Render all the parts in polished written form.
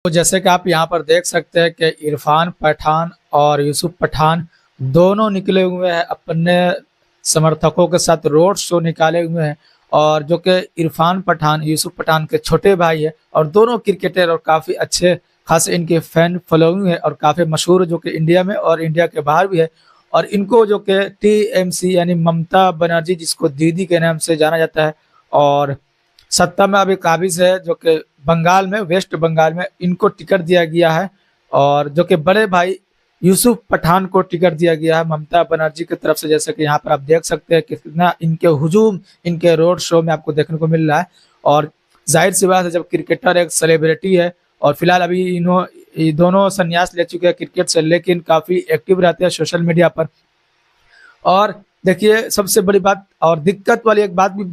तो जैसे कि आप यहाँ पर देख सकते हैं कि इरफान पठान और यूसुफ पठान दोनों निकले हुए हैं अपने समर्थकों के साथ रोड शो निकाले हुए हैं। और जो कि इरफान पठान यूसुफ पठान के छोटे भाई है और दोनों क्रिकेटर और काफ़ी अच्छे खासे इनके फैन फॉलोइंग है और काफ़ी मशहूर जो कि इंडिया में और इंडिया के बाहर भी है। और इनको जो कि टीएमसी यानी ममता बनर्जी जिसको दीदी के नाम से जाना जाता है और सत्ता में अभी काबिज है जो कि बंगाल में वेस्ट बंगाल में इनको टिकट दिया गया है। और जो कि बड़े भाई यूसुफ पठान को टिकट दिया गया है ममता बनर्जी की तरफ से। जैसे कि यहाँ पर आप देख सकते हैं कि कितना इनके हुजूम इनके रोड शो में आपको देखने को मिल रहा है। और जाहिर सी बात है जब क्रिकेटर एक सेलिब्रिटी है और फिलहाल अभी ये दोनों संन्यास ले चुके हैं क्रिकेट से, लेकिन काफी एक्टिव रहते हैं सोशल मीडिया पर। और देखिए सबसे बड़ी बात और दिक्कत वाली एक बात भी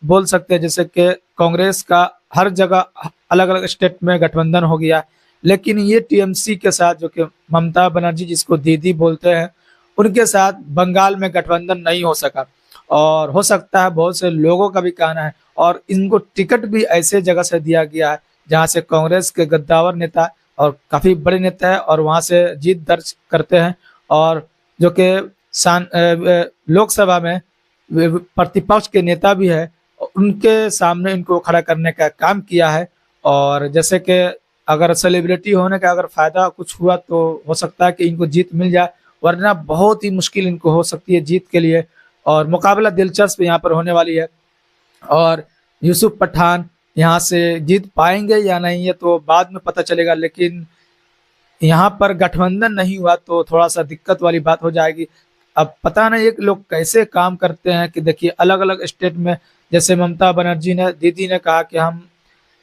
बोल सकते हैं, जैसे कि कांग्रेस का हर जगह अलग अलग स्टेट में गठबंधन हो गया, लेकिन ये टीएमसी के साथ जो कि ममता बनर्जी जिसको दीदी बोलते हैं उनके साथ बंगाल में गठबंधन नहीं हो सका। और हो सकता है बहुत से लोगों का भी कहना है और इनको टिकट भी ऐसे जगह से दिया गया है जहां से कांग्रेस के गद्दावर नेता और काफी बड़े नेता है और वहां से जीत दर्ज करते हैं। और जो कि लोकसभा में प्रतिपक्ष के नेता भी है, उनके सामने इनको खड़ा करने का काम किया है। और जैसे कि अगर सेलिब्रिटी होने का अगर फायदा कुछ हुआ तो हो सकता है कि इनको जीत मिल जाए, वरना बहुत ही मुश्किल इनको हो सकती है जीत के लिए। और मुकाबला दिलचस्प यहाँ पर होने वाली है और यूसुफ पठान यहाँ से जीत पाएंगे या नहीं ये तो बाद में पता चलेगा, लेकिन यहाँ पर गठबंधन नहीं हुआ तो थोड़ा सा दिक्कत वाली बात हो जाएगी। अब पता नहीं एक लोग कैसे काम करते हैं कि देखिए अलग अलग स्टेट में, जैसे ममता बनर्जी ने दीदी ने कहा कि हम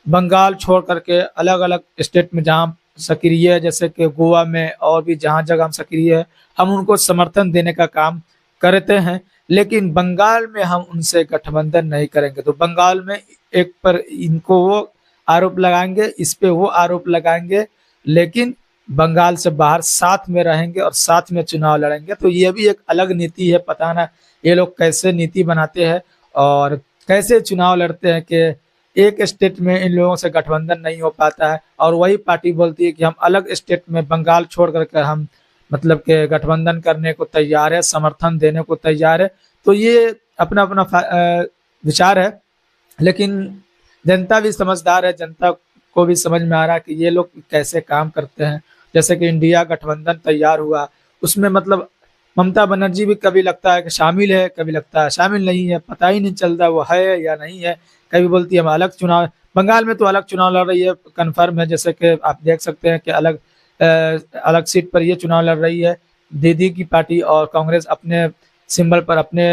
बंगाल छोड़ करके अलग अलग स्टेट में जहाँ सक्रिय है जैसे कि गोवा में और भी जहाँ जगह हम सक्रिय है हम उनको समर्थन देने का काम करते हैं, लेकिन बंगाल में हम उनसे गठबंधन नहीं करेंगे। तो बंगाल में एक पर इनको वो आरोप लगाएंगे, इस पे वो आरोप लगाएंगे, लेकिन बंगाल से बाहर साथ में रहेंगे और साथ में चुनाव लड़ेंगे। तो ये भी एक अलग नीति है, पता ना ये लोग कैसे नीति बनाते हैं और कैसे चुनाव लड़ते हैं कि एक स्टेट में इन लोगों से गठबंधन नहीं हो पाता है और वही पार्टी बोलती है कि हम अलग स्टेट में बंगाल छोड़ करके हम मतलब कि गठबंधन करने को तैयार है, समर्थन देने को तैयार है। तो ये अपना अपना विचार है, लेकिन जनता भी समझदार है, जनता को भी समझ में आ रहा है कि ये लोग कैसे काम करते हैं। जैसे कि इंडिया गठबंधन तैयार हुआ उसमें मतलब ममता बनर्जी भी कभी लगता है कि शामिल है, कभी लगता है शामिल नहीं है, पता ही नहीं चलता वो है या नहीं है। कभी बोलती है हम अलग चुनाव, बंगाल में तो अलग चुनाव लड़ रही है कन्फर्म है, जैसे कि आप देख सकते हैं कि अलग सीट पर ये चुनाव लड़ रही है दीदी की पार्टी और कांग्रेस अपने सिंबल पर अपने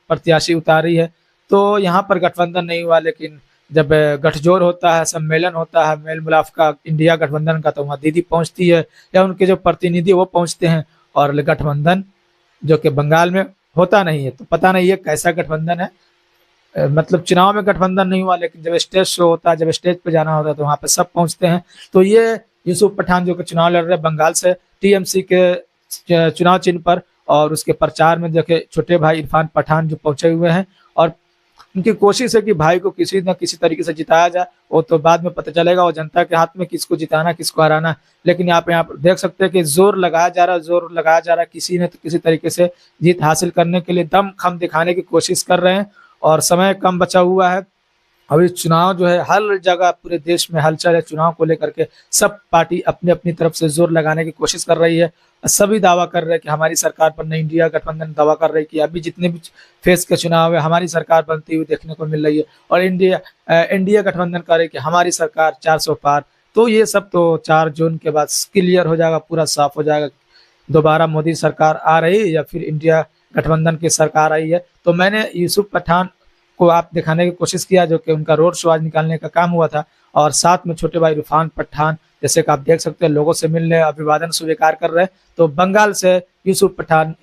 प्रत्याशी उतार रही है। तो यहाँ पर गठबंधन नहीं हुआ, लेकिन जब गठजोड़ होता है, सम्मेलन होता है मेल मिलाप का इंडिया गठबंधन का, तो वहाँ दीदी पहुँचती है या उनके जो प्रतिनिधि वो पहुँचते हैं और गठबंधन जो कि बंगाल में होता नहीं है। तो पता नहीं ये कैसा गठबंधन है, मतलब चुनाव में गठबंधन नहीं हुआ लेकिन जब स्टेज शो होता है, जब स्टेज पे जाना होता है तो वहाँ पे सब पहुँचते हैं। तो ये यूसुफ पठान जो कि चुनाव लड़ रहे हैं बंगाल से टीएमसी के चुनाव चिन्ह पर और उसके प्रचार में देखे छोटे भाई इरफान पठान जो पहुंचे हुए हैं और उनकी कोशिश है कि भाई को किसी न किसी तरीके से जिताया जाए। वो तो बाद में पता चलेगा, वो जनता के हाथ में किसको जिताना किसको हराना। लेकिन आप यहाँ पर देख सकते हैं कि जोर लगाया जा रहा है, जोर लगाया जा रहा है, किसी ने तो किसी तरीके से जीत हासिल करने के लिए दम खम दिखाने की कोशिश कर रहे हैं और समय कम बचा हुआ है। अभी चुनाव जो है हर जगह पूरे देश में हलचल है चुनाव को लेकर के, सब पार्टी अपनी अपनी तरफ से जोर लगाने की कोशिश कर रही है। सभी दावा कर रहे हैं कि हमारी सरकार पर नहीं, इंडिया गठबंधन दावा कर रही है कि अभी जितने भी फेज के चुनाव है हमारी सरकार बनती हुई देखने को मिल रही है और इंडिया गठबंधन कर रही है कि हमारी सरकार 400 पार। तो ये सब तो 4 जून के बाद क्लियर हो जाएगा, पूरा साफ हो जाएगा दोबारा मोदी सरकार आ रही है या फिर इंडिया गठबंधन की सरकार आई है। तो मैंने यूसुफ पठान को आप दिखाने की कोशिश किया जो कि उनका रोड शो आज निकालने का काम हुआ था और साथ में छोटे भाई इरफान पठान जैसे कि आप देख सकते हैं लोगों से मिलने अभिवादन स्वीकार कर रहे हैं। तो बंगाल से यूसुफ पठान